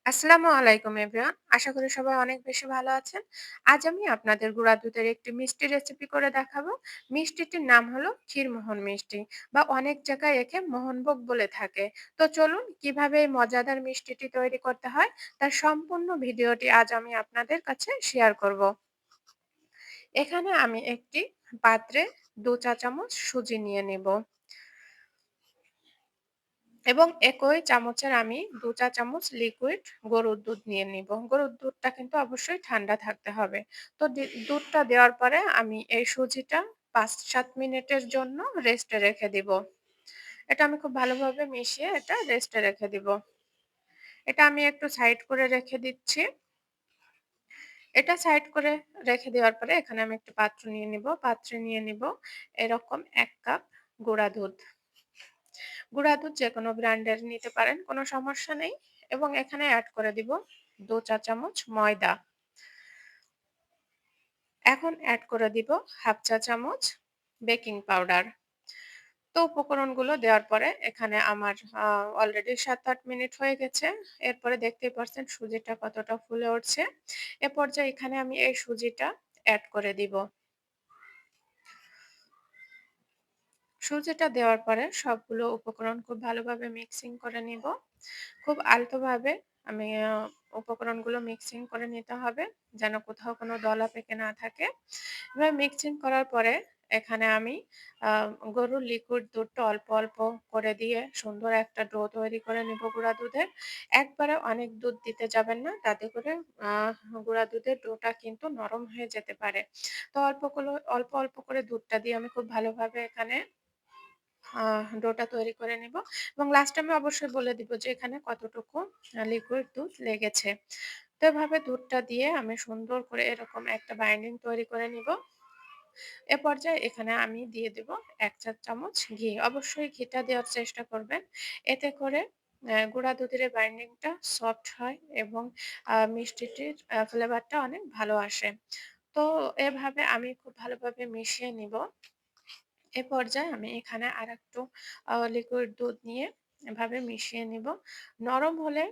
আসসালামু আলাইকুম এভরিওয়ান। আশা করি সবাই অনেক বেশি ভালো আছেন। আজ আমি আপনাদের গুঁড়া দুধের একটি মিষ্টি রেসিপি করে দেখাবো। মিষ্টিটির নাম হলো ক্ষীরমোহন মিষ্টি বা অনেক জায়গায় একে মোহনভোগ বলে থাকে। তো চলুন কিভাবে এই মজাদার মিষ্টিটি তৈরি করতে হয় তার সম্পূর্ণ ভিডিওটি আজ আমি আপনাদের কাছে শেয়ার করব। এখানে আমি একটি পাত্রে ২ চা চামচ সুজি নিয়ে নেব এবং একই চামচের আমি ২ চা চামচ লিকুইড গরুর দুধ নিয়ে নিব। গরুর দুধটা কিন্তু অবশ্যই ঠান্ডা থাকতে হবে। তো দুধটা দেওয়ার পরে আমি এই সুজিটা ৫-৭ মিনিটের জন্য রেস্টে রেখে দিব। এটা আমি খুব ভালোভাবে মিশিয়ে এটা রেস্টে রেখে দিব। এটা আমি একটু সাইড করে রেখে দিচ্ছি। এটা সাইড করে রেখে দেওয়ার পরে এখানে আমি একটা পাত্র নিয়ে নিব। পাত্রে নিয়ে নিব এরকম ১ কাপ গুঁড়া দুধ। গুঁড়া দুধ যেকোনো ব্র্যান্ডের নিতে পারেন, কোনো সমস্যা নেই। এবং এখানে এড করে দিব ২ চা চামচ ময়দা। এখন এড করে দিব ১/২ চা চামচ বেকিং পাউডার। তো উপকরণগুলো দেওয়ার পরে এখানে আমার অলরেডি ৭-৮ মিনিট হয়ে গেছে। এরপরে দেখতেই পারছেন সুজিটা কতটা ফুলে উঠছে। এ পর্যায়ে এখানে আমি এই সুজিটা এড করে দিব। সুজিটা দেওয়ার পরে সবগুলো উপকরণ খুব ভালোভাবে মিক্সিং করে নিব। খুব আলতোভাবে আমি উপকরণগুলো মিক্সিং করে নিতে হবে যেন কোথাও কোনো দলা পেকে না থাকে। এভাবে মিক্সিং করার পরে এখানে আমি আ গরুর লিকুইড দুধটা অল্প, অল্প করে দিয়ে সুন্দর একটা ডো তৈরি করে নিব গুঁড়া দুধের। একবারে অনেক দুধ দিতে যাবেন না। তাতে করে আ গুঁড়া দুধের ডোটা কিন্তু নরম হয়ে যেতে পারে। তো অল্প, অল্প করে দুধটা দিয়ে আমি খুব ভালোভাবে এখানে ডোটা তৈরি করে নিব এবং লাস্টে আমি অবশ্যই বলে দিব যে এখানে কতটুকু লিকুইড দুধ লেগেছে। তো এভাবে দুধটা দিয়ে আমি সুন্দর করে এরকম একটা বাইন্ডিং তৈরি করে নিব। এ পর্যায়ে এখানে আমি দিয়ে দেব ১ চা চামচ ঘি। অবশ্যই ঘিটা দেওয়ার চেষ্টা করবেন। এতে করে গুঁড়া দুধের এই বাইন্ডিংটা সফট হয় এবং মিষ্টিটির ফ্লেভারটা অনেক ভালো আসে। তো এভাবে আমি খুব ভালোভাবে মিশিয়ে নিব। এ পর্যায়ে আমি এখানে আরেকটু লিকুইড দুধ নিয়ে এভাবে মিশিয়ে নিব। নরম হলে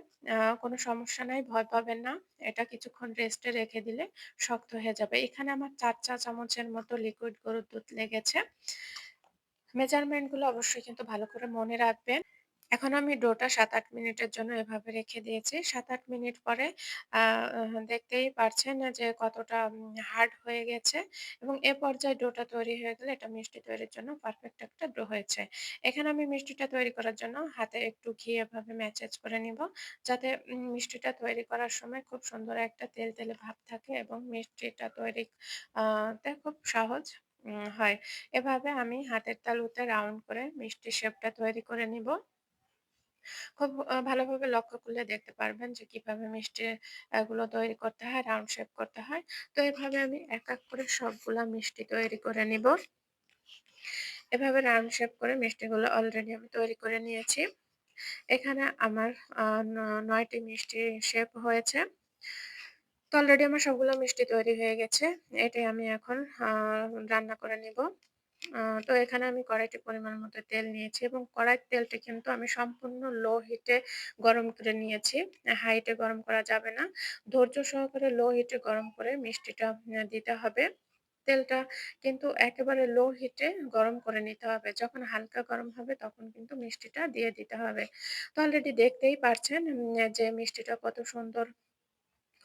কোনো সমস্যা নাই, ভয় পাবেন না। এটা কিছুক্ষণ রেস্টে রেখে দিলে শক্ত হয়ে যাবে। এখানে আমার ৪ চা চামচের মতো লিকুইড গরুর দুধ লেগেছে। মেজারমেন্ট গুলো অবশ্যই কিন্তু ভালো করে মনে রাখবেন। এখন আমি ডোটা ৭-৮ মিনিটের জন্য এভাবে রেখে দিয়েছি। ৭-৮ মিনিট পরে আ দেখতেই পারছেন যে কতটা হার্ড হয়ে গেছে এবং এ পর্যায়ে ডোটা তৈরি হয়ে গেলে এটা মিষ্টি তৈরির জন্য পারফেক্ট একটা ডো হয়েছে। এখানে আমি মিষ্টিটা তৈরি করার জন্য হাতে একটু ঘি এভাবে ম্যাসাজ করে নিব। যাতে মিষ্টিটা তৈরি করার সময় খুব সুন্দর একটা তেলতেলে ভাব থাকে এবং মিষ্টিটা তৈরি তে খুব সহজ হয়। এভাবে আমি হাতের তালুতে রাউন্ড করে মিষ্টির শেপটা তৈরি করে নিব। খুব ভালোভাবে লক্ষ্য করলে দেখতে পারবেন যে কিভাবে মিষ্টি গুলো তৈরি করতে হয়, রাউন্ড শেপ করতে হয়। তো এভাবে আমি এক, এক করে সবগুলা মিষ্টি তৈরি করে নিব। এভাবে রাউন্ড শেপ করে মিষ্টিগুলো অলরেডি আমি তৈরি করে নিয়েছি। এখানে আমার আ ন ৯ টি মিষ্টি শেপ হয়েছে। তো অলরেডি আমার সবগুলো মিষ্টি তৈরি হয়ে গেছে। এটাই আমি এখন আ রান্না করে নিব। তো এখানে আমি কড়াইতে পরিমাণ মতো তেল নিয়েছি এবং কড়াইয়ের তেলটা কিন্তু আমি সম্পূর্ণ লো হিটে গরম করে নিয়েছি। হাই হিটে গরম করা যাবে না। ধৈর্য সহকারে লো হিটে গরম করে মিষ্টিটা দিতে হবে। তেলটা কিন্তু একেবারে লো হিটে গরম করে নিতে হবে। যখন হালকা গরম হবে তখন কিন্তু মিষ্টিটা দিয়ে দিতে হবে। তো অলরেডি দেখতেই পারছেন যে মিষ্টিটা কত সুন্দর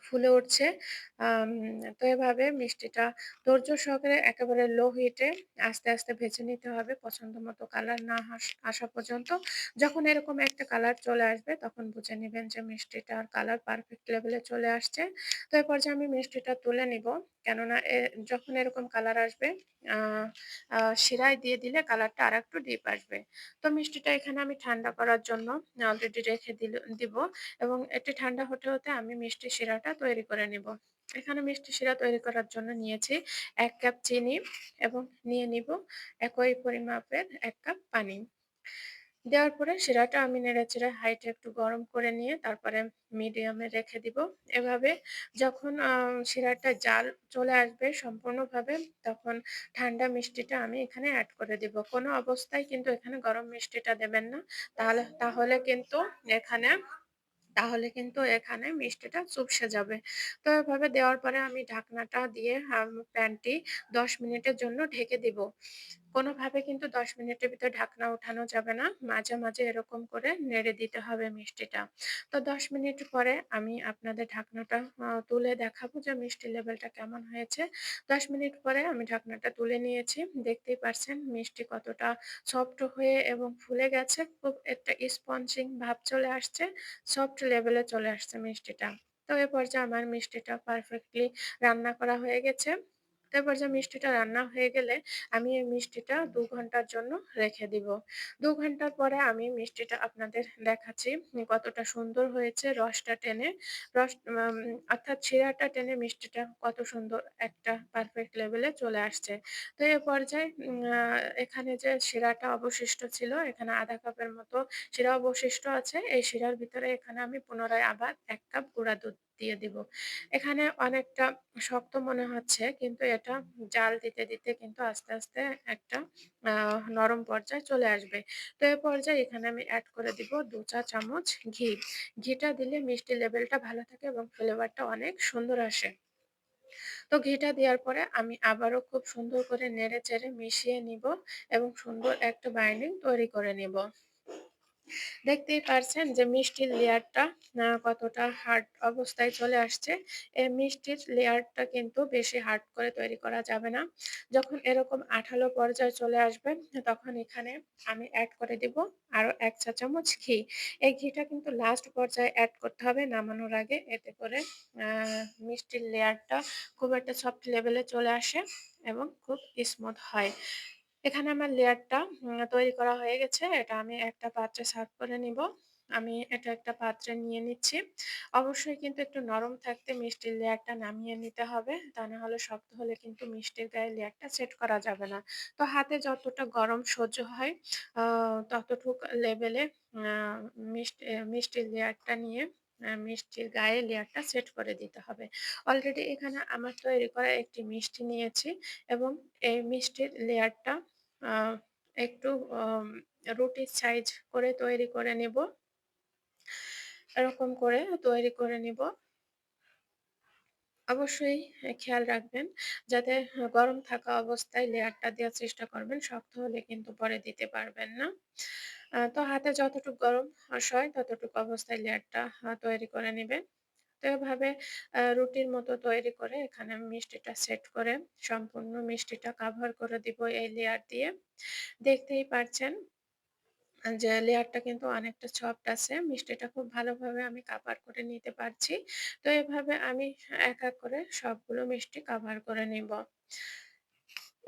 ফুলে উঠছে। আম তো এভাবে মিষ্টিটা ধৈর্য সহকারে একেবারে লো হিটে আস্তে, আস্তে ভেজে নিতে হবে পছন্দ মতো কালার না আসা পর্যন্ত। যখন এরকম একটা কালার চলে আসবে তখন বুঝে নিবেন যে মিষ্টিটার কালার পারফেক্ট লেভেলে চলে আসছে। তো এই পর্যায়ে আমি মিষ্টিটা তুলে নিব। কেননা যখন এরকম কালার আসবে আ আ শিরায় দিয়ে দিলে কালারটা আরেকটু ডিপ আসবে। তো মিষ্টিটা এখানে আমি ঠান্ডা করার জন্য অলরেডি রেখে দিব। এবং এটি ঠান্ডা হতে, হতে আমি মিষ্টি শিরাটা তৈরি করে নিব। এখানে মিষ্টি শিরা তৈরি করার জন্য নিয়েছি ১ কাপ চিনি এবং নিয়ে নিব একই পরিমাপের ১ কাপ পানি। দেওয়ার পরে শিরাটা আমি নেড়েচেড়ে হাইটে একটু গরম করে নিয়ে তারপরে মিডিয়ামে রেখে দিব। এভাবে যখন শিরাটা জাল চলে আসবে সম্পূর্ণভাবে তখন ঠান্ডা মিষ্টিটা আমি এখানে এড করে দিব। কোনো অবস্থায় কিন্তু এখানে গরম মিষ্টিটা দেবেন না। তাহলে কিন্তু এখানে তাহলে কিন্তু এখানে মিষ্টিটা চুপসে যাবে। তো এভাবে দেওয়ার পরে আমি ঢাকনাটা দিয়ে প্যানটি ১০ মিনিটের জন্য ঢেকে দিব। কোনোভাবে কিন্তু ১০ মিনিটের ভিতর ঢাকনা উঠানো যাবে না। মাঝে, মাঝে এরকম করে নেড়ে দিতে হবে মিষ্টিটা। তো ১০ মিনিট পরে আমি আপনাদের ঢাকনাটা তুলে দেখাবো যে মিষ্টির লেভেলটা কেমন হয়েছে। ১০ মিনিট পরে আমি ঢাকনাটা তুলে নিয়েছি। দেখতেই পারছেন মিষ্টি কতটা সফট হয়ে এবং ফুলে গেছে। খুব একটা স্পঞ্জিং ভাব চলে আসছে। সফট লেভেলে চলে আসছে মিষ্টিটা। তো এ পর্যায়ে আমার মিষ্টিটা পারফেক্টলি রান্না করা হয়ে গেছে। তো এ পর্যায়ে মিষ্টিটা রান্না হয়ে গেলে আমি এই মিষ্টিটা ২ ঘন্টার জন্য রেখে দিব। ২ ঘন্টার পরে আমি মিষ্টিটা আপনাদের দেখাচ্ছি কতটা সুন্দর হয়েছে রসটা টেনে। রস অর্থাৎ শিরাটা টেনে মিষ্টিটা কত সুন্দর একটা পারফেক্ট লেভেলে চলে আসছে। তো এ পর্যায়ে এখানে যে শিরাটা অবশিষ্ট ছিল, এখানে ১/২ কাপের মতো শিরা অবশিষ্ট আছে। এই শিরার ভিতরে এখানে আমি পুনরায় আবার ১ কাপ গুঁড়া দুধ দিয়ে দিব। এখানে অনেকটা শক্ত মনে হচ্ছে কিন্তু এটা জাল দিতে, দিতে কিন্তু আস্তে, আস্তে একটা আ নরম পর্যায়ে চলে আসবে। তো এ পর্যায়ে এখানে আমি এড করে দিব ২ চা চামচ ঘি। ঘিটা দিলে মিষ্টির লেভেলটা ভালো থাকে এবং ফ্লেভারটা অনেক সুন্দর আসে। তো ঘিটা দেওয়ার পরে আমি আবারও খুব সুন্দর করে নেড়ে-চেড়ে মিশিয়ে নিব এবং সুন্দর একটা বাইন্ডিং তৈরি করে নিব। দেখতেই পারছেন যে মিষ্টির লেয়ারটা কতটা হার্ড অবস্থায় চলে আসছে। এই মিষ্টির লেয়ারটা কিন্তু বেশি হার্ড করে তৈরি করা যাবে না। যখন এরকম আঠালো পর্যায়ে চলে আসবে তখন এখানে আমি এড করে দিব আরো ১ চা চামচ ঘি। এই ঘিটা কিন্তু লাস্ট পর্যায়ে এড করতে হবে নামানোর আগে। এতে করে আ মিষ্টির লেয়ারটা খুব একটা সফট লেভেলে চলে আসে এবং খুব স্মুথ হয়। এখানে আমার লেয়ারটা তৈরি করা হয়ে গেছে। এটা আমি একটা পাত্রে সার্ভ করে নিব। আমি এটা একটা পাত্রে নিয়ে নিচ্ছি। অবশ্যই কিন্তু একটু নরম থাকতে মিষ্টির লেয়ারটা নামিয়ে নিতে হবে। তা না হলে শক্ত হলে কিন্তু মিষ্টির গায়ে লেয়ারটা সেট করা যাবে না। তো হাতে যতটা গরম সহ্য হয় আ ততটুক লেভেলে আ মিষ্টির লেয়ারটা নিয়ে মিষ্টির গায়ে লেয়ারটা সেট করে দিতে হবে। অলরেডি এখানে আমার তৈরি করা একটি মিষ্টি নিয়েছি এবং এই মিষ্টির লেয়ারটা আ একটু রুটির সাইজ করে তৈরি করে নিব। এরকম করে তৈরি করে নিব। অবশ্যই খেয়াল রাখবেন যাতে গরম থাকা অবস্থায় লেয়ারটা দেওয়ার চেষ্টা করবেন। শক্ত হলে কিন্তু পরে দিতে পারবেন না। তো হাতে যতটুকু গরম সয় ততটুকু অবস্থায় লেয়ারটা তৈরি করে নিবেন। তো এভাবে রুটির মতো তৈরি করে এখানে আমি মিষ্টিটা সেট করে সম্পূর্ণ মিষ্টিটা কাভার করে দিব এই লেয়ার দিয়ে। দেখতেই পারছেন যে লেয়ারটা কিন্তু অনেকটা সফট আছে। মিষ্টিটা খুব ভালোভাবে আমি কাভার করে নিতে পারছি। তো এভাবে আমি এক, এক করে সবগুলো মিষ্টি কাভার করে নিব।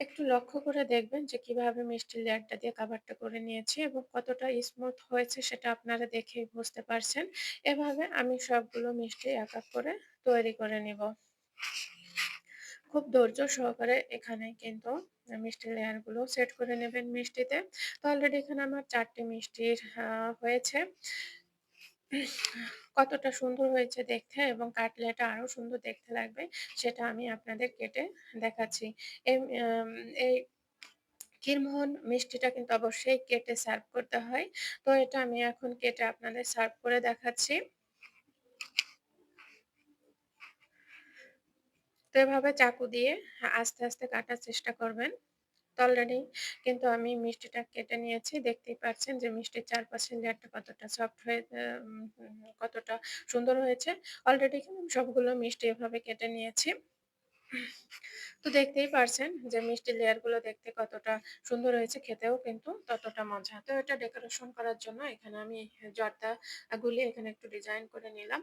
একটু লক্ষ্য করে দেখবেন যে কিভাবে মিষ্টির লেয়ারটা দিয়ে কাভারটা করে নিয়েছি এবং কতটা স্মুথ হয়েছে সেটা আপনারা দেখেই বুঝতে পারছেন। এভাবে আমি সবগুলো মিষ্টি এক, এক করে তৈরি করে নিব। খুব ধৈর্য সহকারে এখানে কিন্তু মিষ্টির লেয়ার গুলো সেট করে নেবেন মিষ্টিতে। তো অলরেডি এখানে আমার ৪ টি মিষ্টির হয়েছে। কতটা সুন্দর হয়েছে দেখতে এবং কাটলে এটা আরো সুন্দর দেখতে লাগবে সেটা আমি আপনাদের কেটে দেখাচ্ছি। এম আম এই ক্ষীরমোহন মিষ্টিটা কিন্তু অবশ্যই কেটে সার্ভ করতে হয়। তো এটা আমি এখন কেটে আপনাদের সার্ভ করে দেখাচ্ছি। তো এভাবে চাকু দিয়ে আস্তে, আস্তে কাটার চেষ্টা করবেন। তো অলরেডি কিন্তু আমি মিষ্টিটা কেটে নিয়েছি। দেখতেই পাচ্ছেন যে মিষ্টির চারপাশের লেয়ারটা কতটা সফট হয়ে কতটা সুন্দর হয়েছে। অলরেডি কিন্তু আমি সবগুলো মিষ্টি এভাবে কেটে নিয়েছি। তো দেখতেই পারছেন যে মিষ্টির লেয়ার গুলো দেখতে কতটা সুন্দর হয়েছে, খেতেও কিন্তু ততটা মজা। তো এটা ডেকোরেশন করার জন্য এখানে আমি জর্দা গুলিয়ে এখানে একটু ডিজাইন করে নিলাম।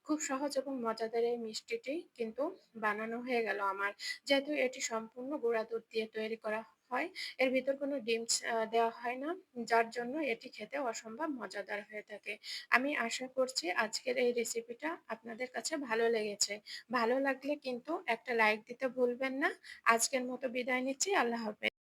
খুব সহজ এবং মজাদার এই মিষ্টিটি কিন্তু বানানো হয়ে গেল আমার। যেহেতু এটি সম্পূর্ণ গুঁড়া দুধ দিয়ে তৈরি করা হয়, এর ভিতর কোনো ডিম দেওয়া হয় না। যার জন্য এটি খেতে অসম্ভব মজাদার হয়ে থাকে। আমি আশা করছি আজকের এই রেসিপিটা আপনাদের কাছে ভালো লেগেছে। ভালো লাগলে কিন্তু একটা লাইক দিতে ভুলবেন না। আজকের মতো বিদায় নিচ্ছি। আল্লাহ হাফেজ।